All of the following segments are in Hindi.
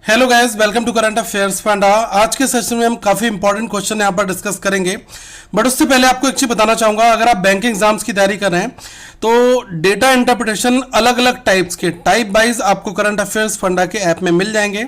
Hello guys, welcome to current affairs फंडा। आज के सेशन में हम काफ़ी इंपॉर्टेंट क्वेश्चन यहाँ पर डिस्कस करेंगे। बट उससे पहले आपको एक चीज़ बताना चाहूँगा, अगर आप बैंक एग्जाम्स की तैयारी कर रहे हैं तो डेटा इंटरप्रिटेशन अलग अलग टाइप्स के टाइप वाइज आपको करंट अफेयर्स फंडा के ऐप में मिल जाएंगे।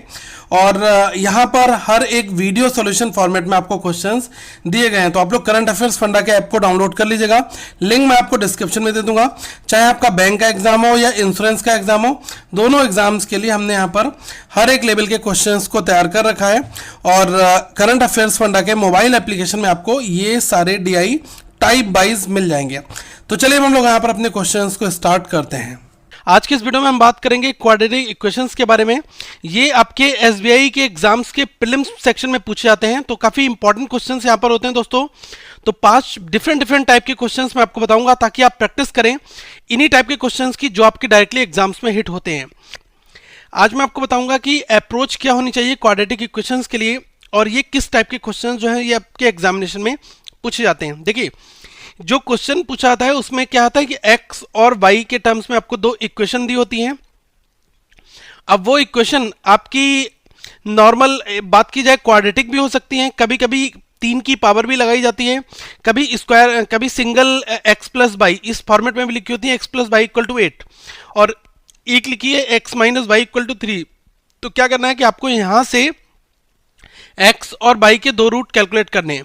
और यहाँ पर हर एक वीडियो सॉल्यूशन फॉर्मेट में आपको क्वेश्चंस दिए गए हैं। तो आप लोग करंट अफेयर्स फंडा के ऐप को डाउनलोड कर लीजिएगा, लिंक मैं आपको डिस्क्रिप्शन में दे दूंगा। चाहे आपका बैंक का एग्जाम हो या इंश्योरेंस का एग्जाम हो, दोनों एग्जाम्स के लिए हमने यहाँ पर हर एक लेवल के क्वेश्चंस को तैयार कर रखा है। और करंट अफेयर्स फंडा के मोबाइल एप्लीकेशन में आपको ये सारे डीआई टाइप वाइज मिल जाएंगे। तो चलिए हम लोग यहाँ पर अपने क्वेश्चंस को स्टार्ट करते हैं। आज के इस वीडियो में हम बात करेंगे क्वाड्रेटिक इक्वेशंस के बारे में। ये आपके एसबीआई के एग्जाम्स के प्रीलिम्स सेक्शन में पूछे जाते हैं, तो काफी इंपॉर्टेंट क्वेश्चंस यहाँ पर होते हैं दोस्तों। तो 5 डिफरेंट टाइप के क्वेश्चंस मैं आपको बताऊंगा ताकि आप प्रैक्टिस करें इन्हीं टाइप के क्वेश्चंस की जो आपके डायरेक्टली एग्जाम्स में हिट होते हैं। आज मैं आपको बताऊंगा कि अप्रोच क्या होनी चाहिए क्वाड्रेटिक इक्वेशंस के लिए और ये किस टाइप के क्वेश्चन जो है ये आपके एग्जामिनेशन में पूछे जाते हैं। देखिए, जो क्वेश्चन पूछा जाता है उसमें क्या आता है कि x और y के टर्म्स में आपको 2 इक्वेशन दी होती हैं। अब वो इक्वेशन आपकी नॉर्मल बात की जाए क्वाड्रेटिक भी हो सकती हैं, कभी कभी 3 की पावर भी लगाई जाती है, कभी स्क्वायर, कभी सिंगल x प्लस वाई इस फॉर्मेट में भी लिखी होती है, x plus y equal to 8 और एक लिखी है x minus y equal to 3। तो क्या करना है कि आपको यहां से x और y के 2 रूट कैलकुलेट करने हैं।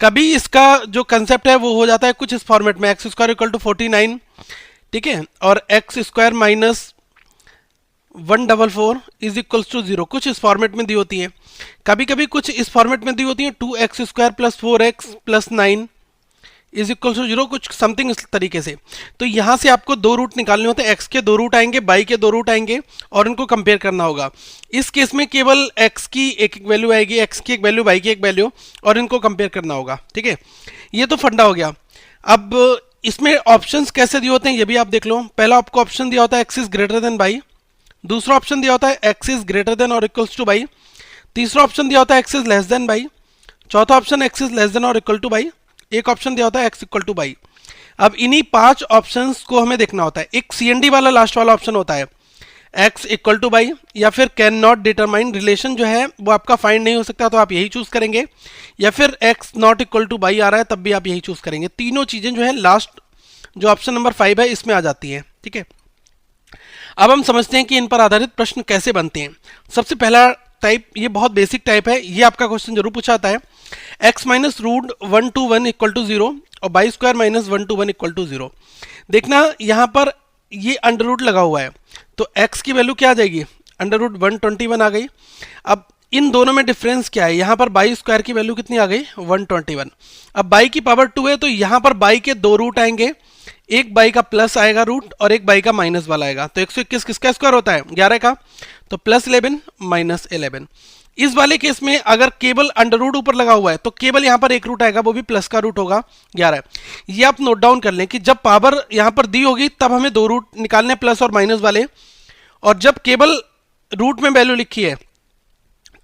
कभी इसका जो कंसेप्ट है वो हो जाता है कुछ इस फॉर्मेट में x स्क्वायर इक्वल टू 49, ठीक है, और x square minus 144 is equals to 0, कुछ इस फॉर्मेट में दी होती है। कभी कभी कुछ इस फॉर्मेट में दी होती है 2x square plus 4x plus 9 is equal to 0, कुछ समथिंग इस तरीके से। तो यहां से आपको 2 रूट निकालने होते हैं, x के 2 रूट आएंगे, y के 2 रूट आएंगे और इनको कंपेयर करना होगा। इस केस में केवल x की एक वैल्यू आएगी, x की एक वैल्यू, y की एक वैल्यू और इनको कंपेयर करना होगा, ठीक है। ये तो फंडा हो गया। अब इसमें ऑप्शंस कैसे दिए होते हैं ये भी आप देख लो। पहला आपको ऑप्शन दिया होता है x is greater then y, दूसरा ऑप्शन दिया होता है x इज ग्रेटर देन और इक्वल्स टू y, तीसरा ऑप्शन दिया होता है x is less then y, चौथा option x is less then और इक्वल टू y, एक ऑप्शन दिया होता है x इक्वल टू y। अब इन्हीं 5 ऑप्शंस को हमें देखना होता है। एक CND वाला लास्ट वाला ऑप्शन होता है x इक्वल टू y, या फिर कैन नॉट डिटरमाइन, रिलेशन जो है वो आपका फाइंड नहीं हो सकता तो आप यही चूज करेंगे, या फिर x not equal to y आ रहा है तब भी आप यही चूज करेंगे। तीनों चीजें जो है लास्ट जो ऑप्शन नंबर 5 है इसमें आ जाती है, ठीक है। अब हम समझते हैं कि इन पर आधारित प्रश्न कैसे बनते हैं। सबसे पहला टाइप, ये बहुत बेसिक टाइप है, ये आपका क्वेश्चन जरूर पूछा आता है। x minus root 1 two 1 equal to 0 और y square minus 1 two 1 equal to 0। देखना यहाँ पर ये अंडर रूट लगा हुआ है, तो x की वैल्यू क्या आ जाएगी, अंडर रूट 121 आ गई। अब इन दोनों में डिफरेंस क्या है, यहाँ पर y स्क्वायर की वैल्यू कितनी आ गई, 121। अब y की पावर 2 है तो यहाँ पर y के 2 रूट आएंगे, एक y का प्लस आएगा रूट और एक y का माइनस वाला आएगा। तो 121 किसका स्क्वायर होता है, 11 का, तो प्लस 11 माइनस 11। इस वाले केस में अगर केवल अंडर रूट ऊपर लगा हुआ है तो केवल यहाँ पर एक रूट आएगा, वो भी प्लस का रूट होगा 11। ये आप नोट डाउन कर लें कि जब पावर यहाँ पर दी होगी तब हमें 2 रूट निकालने प्लस और माइनस वाले, और जब केवल रूट में वैल्यू लिखी है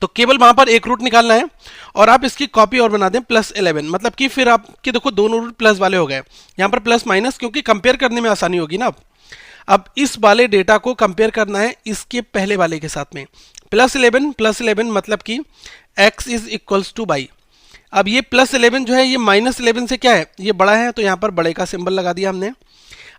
तो केवल वहां पर एक रूट निकालना है और आप इसकी कॉपी और बना दें प्लस 11, मतलब कि फिर आपके देखो दोनों रूट प्लस वाले हो गए, यहाँ पर प्लस माइनस, क्योंकि कंपेयर करने में आसानी होगी ना। अब इस वाले डेटा को कंपेयर करना है इसके पहले वाले के साथ में, प्लस 11 मतलब कि x is equals to y। अब ये प्लस 11 जो है ये माइनस 11 से क्या है, ये बड़ा है, तो यहाँ पर बड़े का सिंबल लगा दिया हमने।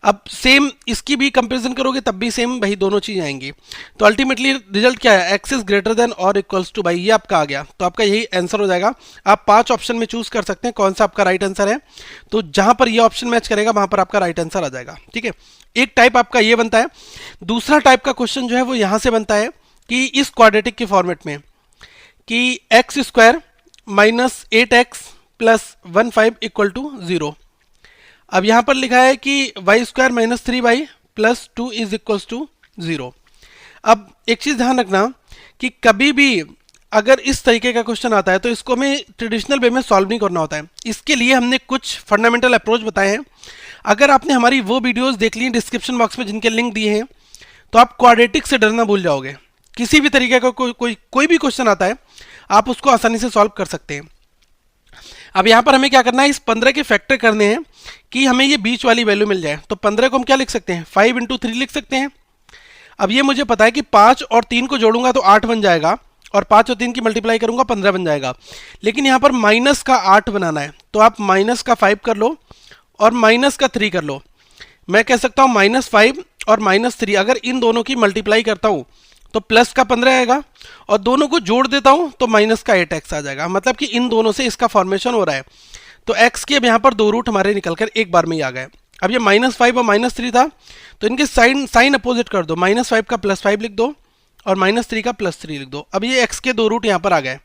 अब सेम इसकी भी कंपैरिजन करोगे तब भी सेम वही दोनों चीजें आएंगी। तो अल्टीमेटली रिजल्ट क्या है, x इज ग्रेटर देन और इक्वल्स टू y, ये आपका आ गया। तो आपका यही आंसर हो जाएगा। आप 5 ऑप्शन में चूज कर सकते हैं कौन सा आपका राइट आंसर है, तो जहां पर ये ऑप्शन मैच करेगा वहां पर आपका राइट आंसर आ जाएगा, ठीक है। एक टाइप आपका ये बनता है। दूसरा टाइप का क्वेश्चन जो है वो यहां से बनता है कि इस क्वाड्रेटिक के फॉर्मेट में कि x square minus 8x plus 15 equal to 0। अब यहां पर लिखा है कि y square minus 3y plus 2 is equals to 0। अब एक चीज ध्यान रखना कि कभी भी अगर इस तरीके का क्वेश्चन आता है तो इसको हमें ट्रेडिशनल वे में सॉल्व नहीं करना होता है। इसके लिए हमने कुछ फंडामेंटल अप्रोच बताए हैं। अगर आपने हमारी वो वीडियोस देख ली डिस्क्रिप्शन बॉक्स में जिनके लिंक दिए हैं, तो आप क्वाड्रेटिक से डरना भूल जाओगे। किसी भी तरीके का कोई भी क्वेश्चन आता है आप उसको आसानी से सॉल्व कर सकते हैं। अब यहाँ पर हमें क्या करना है, इस 15 के फैक्टर करने हैं कि हमें ये बीच वाली वैल्यू मिल जाए। तो 15 को हम क्या लिख सकते हैं, 5 इंटू 3 लिख सकते हैं। अब ये मुझे पता है कि 5 और 3 को जोड़ूंगा तो 8 बन जाएगा, और 5 और 3 की मल्टीप्लाई करूंगा 15 बन जाएगा। लेकिन यहाँ पर माइनस का 8 बनाना है, तो आप माइनस का 5 कर लो और माइनस का 3 कर लो। मैं कह सकता हूँ -5 और -3, अगर इन दोनों की मल्टीप्लाई करता हूँ तो प्लस का 15 आएगा, और दोनों को जोड़ देता हूँ तो माइनस का 8x आ जाएगा। मतलब कि इन दोनों से इसका फॉर्मेशन हो रहा है। तो x के अब यहाँ पर 2 रूट हमारे निकलकर एक बार में ही आ गए। अब ये -5 और -3 था, तो इनके साइन अपोजिट कर दो, -5 का +5 लिख दो और -3 का +3 लिख दो। अब ये x के 2 रूट यहाँ पर आ गए।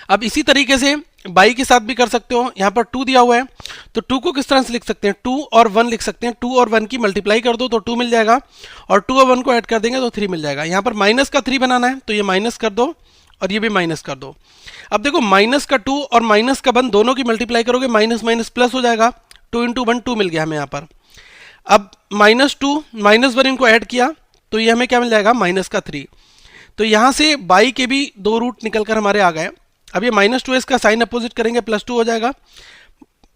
अब इसी तरीके से बाई के साथ भी कर सकते हो। यहाँ पर 2 दिया हुआ है, तो 2 को किस तरह से लिख सकते हैं, 2 और 1 लिख सकते हैं। 2 और 1 की मल्टीप्लाई कर दो तो 2 मिल जाएगा, और 2 और 1 को ऐड कर देंगे तो 3 मिल जाएगा। यहाँ पर माइनस का 3 बनाना है, तो ये माइनस कर दो और ये भी माइनस कर दो। अब देखो माइनस का 2 और माइनस का 1 दोनों की मल्टीप्लाई करोगे, माइनस माइनस प्लस हो जाएगा। 2 इंटू 1 2 मिल गया हमें यहाँ पर। अब -2 -1 इनको ऐड किया तो ये हमें क्या मिल जाएगा, -3। तो यहाँ से बाई के भी 2 रूट निकल कर हमारे आ गए। अब ये -2 इसका साइन अपोजिट करेंगे +2 हो जाएगा,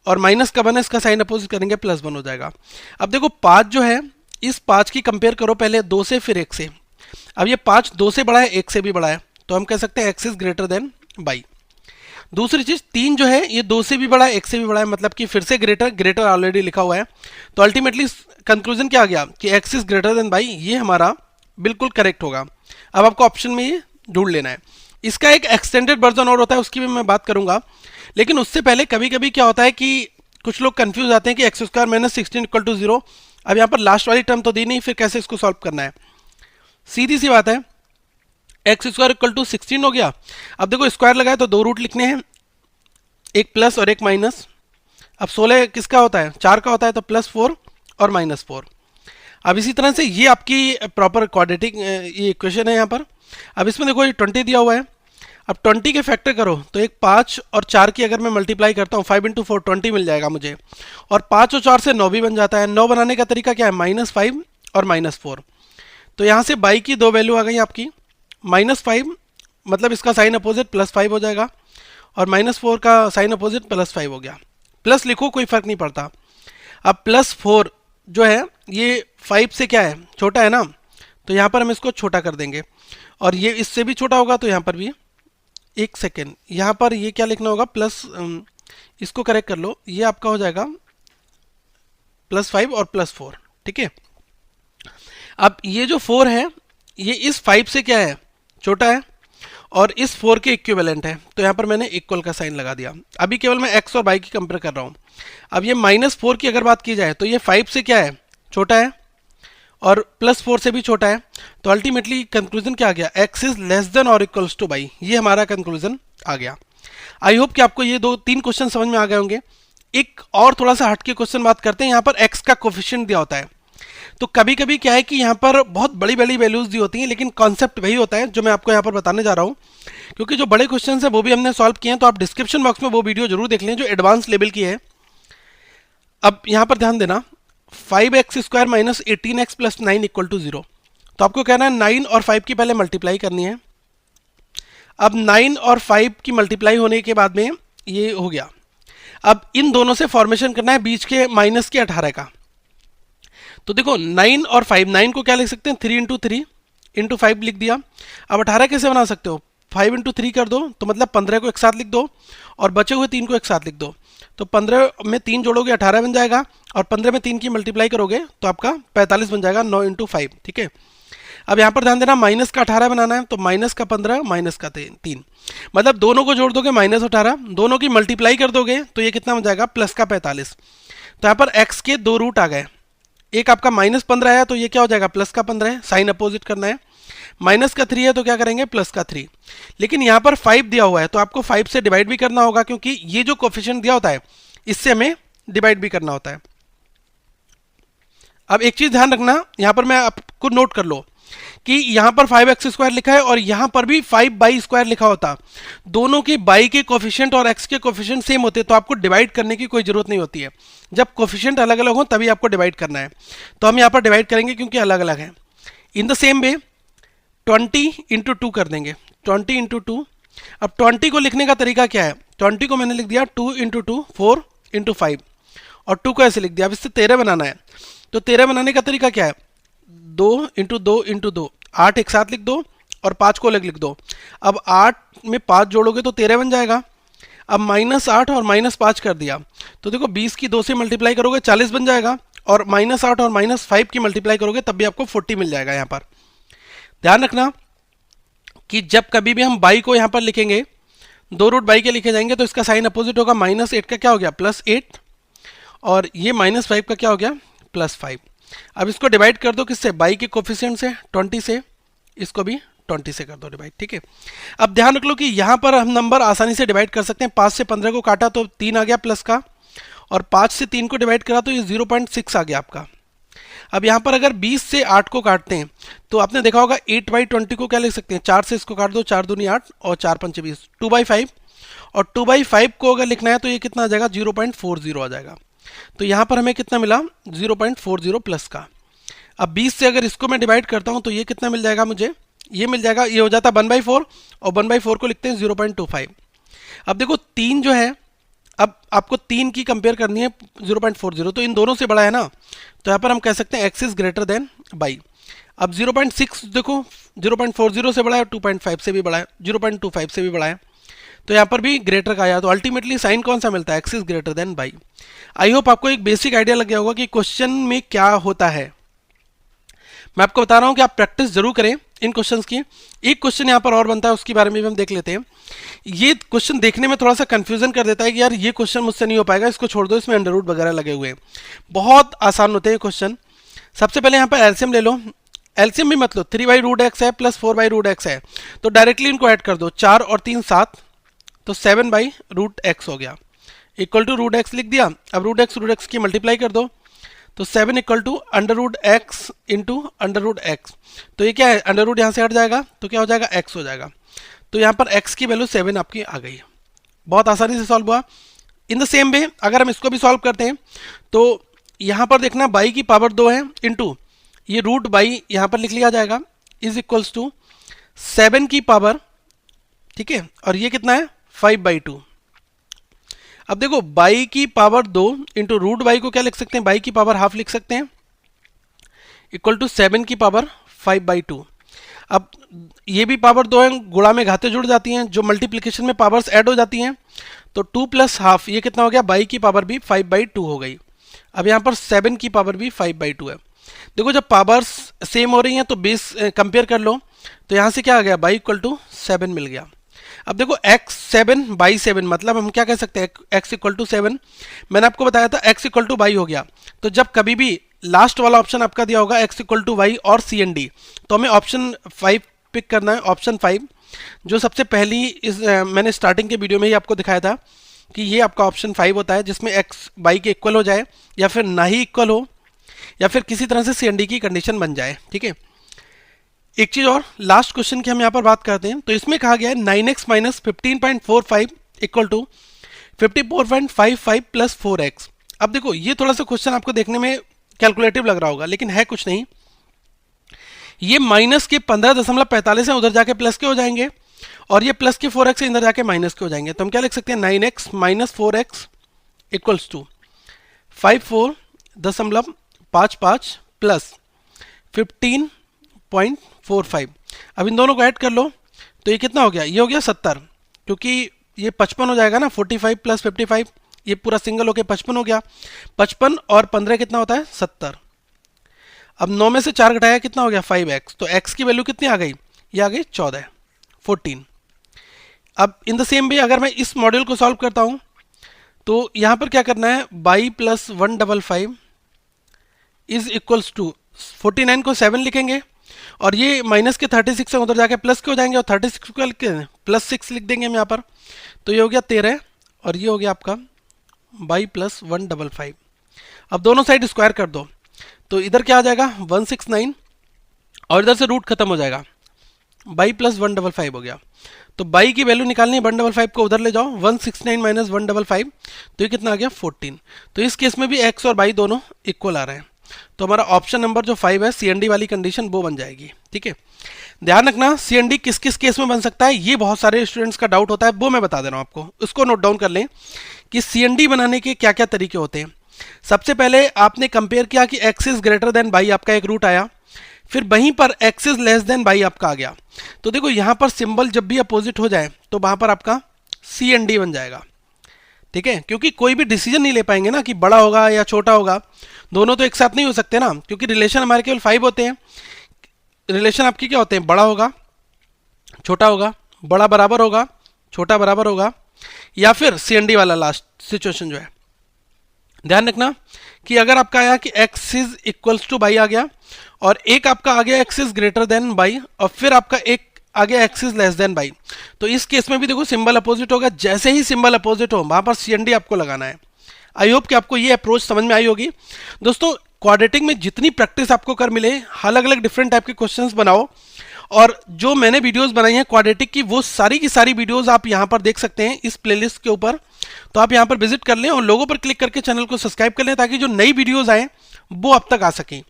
और माइनस का 1 है इसका साइन अपोजिट करेंगे +1 हो जाएगा। अब देखो 5 जो है, इस 5 की कंपेयर करो पहले 2 से फिर 1 से। अब ये 5 2 से बड़ा है, 1 से भी बड़ा है, तो हम कह सकते हैं x is greater than by. दूसरी चीज 3 जो है ये 2 से भी बड़ा है, 1 से भी बड़ा है, मतलब कि फिर से ग्रेटर ऑलरेडी लिखा हुआ है। तो अल्टीमेटली कंक्लूजन क्या आ गया कि x is greater than by, ये हमारा बिल्कुल करेक्ट होगा। अब आपको ऑप्शन में ये ढूंढ लेना है। इसका एक एक्सटेंडेड वर्जन और होता है, उसकी भी मैं बात करूंगा, लेकिन उससे पहले कभी कभी क्या होता है कि कुछ लोग कंफ्यूज आते हैं कि x² - 16 = 0। अब यहाँ पर लास्ट वाली टर्म तो दी नहीं, फिर कैसे इसको सॉल्व करना है। सीधी सी बात है, x² = 16 हो गया। अब देखो स्क्वायर लगाए तो 2 रूट लिखने हैं, एक प्लस और एक माइनस। अब 16 किसका होता है, 4 का होता है, तो +4 और -4। अब इसी तरह से ये आपकी प्रॉपर क्वाड्रेटिक ये इक्वेशन है यहाँ पर। अब इसमें देखो ये 20 दिया हुआ है। अब 20 के फैक्टर करो तो एक 5 और 4 की अगर मैं मल्टीप्लाई करता हूँ, 5 × 4 20 मिल जाएगा मुझे, और 5 और 4 से 9 भी बन जाता है। 9 बनाने का तरीका क्या है, -5 और -4। तो यहाँ से बाई की 2 वैल्यू आ गई आपकी। -5 मतलब इसका साइन अपोजिट +5 हो जाएगा, और -4 का साइन अपोजिट +5 हो गया। प्लस लिखो कोई फर्क नहीं पड़ता। अब +4 जो है ये 5 से क्या है, छोटा है ना, तो यहाँ पर हम इसको छोटा कर देंगे, और ये इससे भी छोटा होगा, तो यहाँ पर भी एक सेकेंड, यहाँ पर ये क्या लिखना होगा, प्लस, इसको करेक्ट कर लो, ये आपका हो जाएगा +5 और +4, ठीक है। अब ये जो 4 है ये इस 5 से क्या है, छोटा है, और इस 4 के इक्विवेलेंट है, तो यहाँ पर मैंने इक्वल का साइन लगा दिया। अभी केवल मैं x और y की कंपेयर कर रहा हूँ। अब ये -4 की अगर बात की जाए तो ये 5 से क्या है, छोटा है, और +4 से भी छोटा है। तो अल्टीमेटली कंक्लूजन क्या आ गया, x इज लेस देन और इक्वल्स टू y, ये हमारा कंक्लूजन आ गया। आई होप कि आपको ये 2-3 क्वेश्चन समझ में आ गए होंगे। एक और थोड़ा सा हट के क्वेश्चन बात करते हैं। यहाँ पर x का कोफिशिएंट दिया होता है, तो कभी कभी क्या है कि यहाँ पर बहुत बड़ी बड़ी वैल्यूज दी होती हैं, लेकिन कॉन्सेप्ट वही होता है जो मैं आपको यहाँ पर बताने जा रहा हूँ। क्योंकि जो बड़े क्वेश्चन हैं वो भी हमने सॉल्व किए हैं, तो आप डिस्क्रिप्शन बॉक्स में वो वीडियो जरूर देख लें जो एडवांस लेवल की है। अब यहाँ पर ध्यान देना, 5x² - 18x + 9 = 0। तो आपको कहना है 9 और 5 की पहले मल्टीप्लाई करनी है। अब 9 और 5 की मल्टीप्लाई होने के बाद में ये हो गया। अब इन दोनों से फॉर्मेशन करना है बीच के माइनस के 18 का। तो देखो 9 और 5, 9 को क्या लिख सकते हैं, 3 × 3 × 5 लिख दिया। अब 18 कैसे बना सकते हो, 5 × 3 कर दो, तो मतलब 15 को एक साथ लिख दो, और बचे हुए 3 को एक साथ लिख दो। तो 15 में 3 जोड़ोगे 18 बन जाएगा, और 15 में 3 की मल्टीप्लाई करोगे तो आपका 45 बन जाएगा, 9 × 5, ठीक है। अब यहाँ पर ध्यान देना, माइनस का 18 बनाना है, तो माइनस का 15 माइनस का 3, मतलब दोनों को जोड़ दोगे -18, दोनों की मल्टीप्लाई कर दोगे तो ये कितना हो जाएगा, प्लस का 45। तो यहाँ पर x के 2 रूट आ गए, एक आपका -15 है तो ये क्या हो जाएगा, प्लस का 15 है, साइन अपोजिट करना है। माइनस का 3 है तो क्या करेंगे, प्लस का 3। लेकिन यहाँ पर 5 दिया हुआ है तो आपको 5 से डिवाइड भी करना होगा, क्योंकि ये जो कोफिशिएंट दिया होता है इससे हमें डिवाइड भी करना होता है। अब एक चीज ध्यान रखना, यहाँ पर मैं आपको नोट कर लो कि यहाँ पर 5x² लिखा है और यहाँ पर भी 5y² लिखा होता, दोनों के y के कोफिशिएंट और x के कोफिशिएंट सेम होते तो आपको डिवाइड करने की कोई जरूरत नहीं होती है। जब कोफिशिएंट अलग अलग हो तभी आपको डिवाइड करना है, तो हम यहाँ पर डिवाइड करेंगे क्योंकि अलग अलग है। इन द सेम वे 20 × 2 कर देंगे, 20 × 2। अब 20 को लिखने का तरीका क्या है, 20 को मैंने लिख दिया 2 × 2 4 × 5, और 2 को ऐसे लिख दिया। अब इससे 13 बनाना है, तो 13 बनाने का तरीका क्या है, 2 × 2 × 2, 8 एक साथ लिख दो, और 5 को अलग लिख दो। अब 8 में 5 जोड़ोगे तो 13 बन जाएगा। अब -8 और -5 कर दिया तो देखो 20 की 2 से मल्टीप्लाई करोगे 40 बन जाएगा, और -8 और -5 की मल्टीप्लाई करोगे तब भी आपको 40 मिल जाएगा। यहाँ पर ध्यान रखना कि जब कभी भी हम बाई को यहाँ पर लिखेंगे, दो रूट बाई के लिखे जाएंगे तो इसका साइन अपोजिट होगा। -8 का क्या हो गया +8, और ये -5 का क्या हो गया +5। अब इसको डिवाइड कर दो किससे, बाई के कोफिशिएंट से 20 से, इसको भी 20 से कर दो डिवाइड। ठीक है, अब ध्यान रख लो कि यहाँ पर हम नंबर आसानी से डिवाइड कर सकते हैं। 5 से 15 को काटा तो 3 आ गया प्लस का, और 5 से 3 को डिवाइड करा तो ये 0.6 आ गया आपका। अब यहाँ पर अगर 20 से 8 को काटते हैं तो आपने देखा होगा 8/20 को क्या लिख सकते हैं, 4 से इसको काट दो, 4 दूनी 8 और 4 पंचे 20, 2/5, और 2/5 को अगर लिखना है तो ये कितना आ जाएगा 0.40 आ जाएगा। तो यहाँ पर हमें कितना मिला 0.40 प्लस का। अब 20 से अगर इसको मैं डिवाइड करता हूँ तो ये कितना मिल जाएगा मुझे, ये मिल जाएगा, ये हो जाता है 1/4, और 1/4 को लिखते हैं 0.25। अब देखो 3 जो है, अब आपको 3 की कंपेयर करनी है 0.40, तो इन दोनों से बड़ा है ना, तो यहाँ पर हम कह सकते हैं x is greater than by. अब 0.6 देखो 0.40 से बड़ा है, 2.5 से भी बड़ा है, 0.25 से भी बड़ा है, तो यहाँ पर भी ग्रेटर का आया। तो अल्टीमेटली साइन कौन सा मिलता है, x is greater than by. I hope आपको एक बेसिक आइडिया लग गया होगा कि क्वेश्चन में क्या होता है। मैं आपको बता रहा हूँ कि आप प्रैक्टिस जरूर करें इन क्वेश्चंस की। एक क्वेश्चन यहाँ पर और बनता है, उसके बारे में भी हम देख लेते हैं। ये क्वेश्चन देखने में थोड़ा सा कंफ्यूजन कर देता है कि यार ये क्वेश्चन मुझसे नहीं हो पाएगा, इसको छोड़ दो, इसमें अंडर रूट वगैरह लगे हुए हैं। बहुत आसान होते हैं क्वेश्चन। सबसे पहले यहाँ पर एलसीएम ले लो, एलसीएम भी मत लो, 3/√x है प्लस 4/√x है, तो डायरेक्टली इनको ऐड कर दो, 4 और 3 7, तो 7/√x हो गया, इक्वल टू √x लिख दिया। अब √x की मल्टीप्लाई कर दो, तो 7 equal to √x into √x, तो ये क्या है, अंडर रूट यहाँ से हट जाएगा तो क्या हो जाएगा x हो जाएगा। तो यहाँ पर x की वैल्यू 7 आपकी आ गई। बहुत आसानी से सॉल्व हुआ। इन द सेम वे अगर हम इसको भी सॉल्व करते हैं तो यहाँ पर देखना बाई की पावर 2 है, इंटू ये रूट बाई यहाँ पर लिख लिया जाएगा, इज इक्वल्स टू 7 की पावर, ठीक है, और ये कितना है 5/2। अब देखो बाई की पावर 2 इंटू रूट बाई को क्या लिख सकते हैं, बाई की पावर हाफ लिख सकते हैं, इक्वल टू 7 की पावर 5/2। अब ये भी पावर 2 है, गुणा में घाते जुड़ जाती हैं, जो मल्टीप्लिकेशन में पावर्स ऐड हो जाती हैं, तो 2 प्लस हाफ ये कितना हो गया, बाई की पावर भी 5/2 हो गई। अब यहाँ पर 7 की पावर भी 5/2 है। देखो जब पावर्स सेम हो रही हैं तो बेस कंपेयर कर लो, तो यहाँ से क्या आ गया, बाई इक्वल टू 7 मिल गया। अब देखो x 7/7 मतलब हम क्या कह सकते हैं, x इक्वल टू 7, मैंने आपको बताया था x इक्वल टू बाई हो गया। तो जब कभी भी लास्ट वाला ऑप्शन आपका दिया होगा x इक्वल टू वाई और CND, तो हमें ऑप्शन 5 पिक करना है, ऑप्शन 5 जो सबसे पहली इस मैंने स्टार्टिंग के वीडियो में ही आपको दिखाया था कि ये आपका ऑप्शन 5 होता है, जिसमें x बाई के इक्वल हो जाए या फिर ना ही इक्वल हो या फिर किसी तरह से CND की कंडीशन बन जाए। ठीक है, एक चीज और लास्ट क्वेश्चन की हम यहाँ पर बात करते हैं, तो इसमें कहा गया है 9x minus 15.45 equal to 54.55 plus 4x। अब देखो ये थोड़ा सा क्वेश्चन आपको देखने में कैलकुलेटिव लग रहा होगा, लेकिन है कुछ नहीं, ये माइनस के 15.45 है, उधर जाके प्लस के हो जाएंगे, और ये प्लस के 4x है, इधर जाके माइनस के हो जाएंगे। तो हम क्या लिख सकते हैं, 9x minus 4x equals to 54.55 plus 15.45। अब इन दोनों को ऐड कर लो तो ये कितना हो गया, ये हो गया 70, क्योंकि ये 55 हो जाएगा ना, 45 प्लस 55, ये पूरा सिंगल होके 55 हो गया। 55 और 15 कितना होता है 70। अब 9 में से 4 घटाया कितना हो गया 5x, तो x की वैल्यू कितनी आ गई, ये आ गई 14। अब इन द सेम वे अगर मैं इस मॉड्यूल को सॉल्व करता हूं तो यहां पर क्या करना है, by plus 155 is equals to 49 को 7 लिखेंगे, और ये माइनस के 36 से उधर जाके प्लस के हो जाएंगे, और 36 को प्लस 6 लिख देंगे हम यहाँ पर, तो ये हो गया 13, और ये हो गया आपका बाई प्लस 155। अब दोनों साइड स्क्वायर कर दो, तो इधर क्या आ जाएगा 169, और इधर से रूट खत्म हो जाएगा, बाई प्लस 155 हो गया। तो बाई की वैल्यू निकालनी है, 155 को उधर ले जाओ, 169 माइनस 155, तो ये कितना आ गया 14। तो इस केस में भी x और बाई दोनों इक्वल आ रहे हैं, तो हमारा ऑप्शन नंबर जो 5 है CND वाली कंडीशन वो बन जाएगी। ठीक है, ध्यान रखना CND किस किस केस में बन सकता है, ये बहुत सारे स्टूडेंट्स का डाउट होता है, वो मैं बता दे रहा हूँ आपको, उसको नोट डाउन कर लें कि CND बनाने के क्या क्या तरीके होते हैं। सबसे पहले आपने कंपेयर किया कि x is greater than by, आपका एक रूट आया, फिर वहीं पर x is less then y आपका आ गया। तो देखो यहाँ पर सिंबल जब भी अपोजिट हो जाए तो वहां पर आपका सी एंड डी बन जाएगा, ठीक है, क्योंकि कोई भी डिसीजन नहीं ले पाएंगे ना कि बड़ा होगा या छोटा होगा, दोनों तो एक साथ नहीं हो सकते ना, क्योंकि रिलेशन हमारे केवल 5 होते हैं। रिलेशन आपकी क्या होते हैं, बड़ा होगा, छोटा होगा, बड़ा बराबर होगा, छोटा बराबर होगा, या फिर सी एंड डी वाला लास्ट सिचुएशन जो है। ध्यान रखना कि अगर आपका आया कि x is equals to by आ गया और एक आपका आ गया x is greater than by और फिर आपका एक आ गया x is less than by, तो इस केस में भी देखो सिंबल अपोजिट होगा। जैसे ही सिंबल अपोजिट हो वहां पर सी एंड डी आपको लगाना है। आई होप कि आपको ये अप्रोच समझ में आई होगी। दोस्तों क्वाड्रेटिक में जितनी प्रैक्टिस आपको कर मिले, अलग अलग डिफरेंट टाइप के क्वेश्चंस बनाओ, और जो मैंने वीडियोस बनाई हैं क्वाड्रेटिक की वो सारी की सारी वीडियोस आप यहां पर देख सकते हैं इस प्लेलिस्ट के ऊपर। तो आप यहां पर विजिट कर लें और लोगों पर क्लिक करके चैनल को सब्सक्राइब कर लें ताकि जो नई वीडियोस आए वो अब तक आ सकें।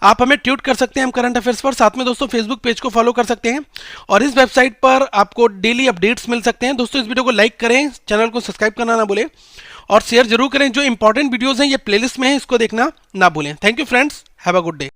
आप हमें ट्वीट कर सकते हैं हम करंट अफेयर्स पर, साथ में दोस्तों फेसबुक पेज को फॉलो कर सकते हैं और इस वेबसाइट पर आपको डेली अपडेट्स मिल सकते हैं। दोस्तों इस वीडियो को लाइक करें, चैनल को सब्सक्राइब करना ना भूलें और शेयर जरूर करें। जो इंपॉर्टेंट वीडियोस हैं ये प्लेलिस्ट में है, इसको देखना ना भूलें। Thank you friends, have a good day.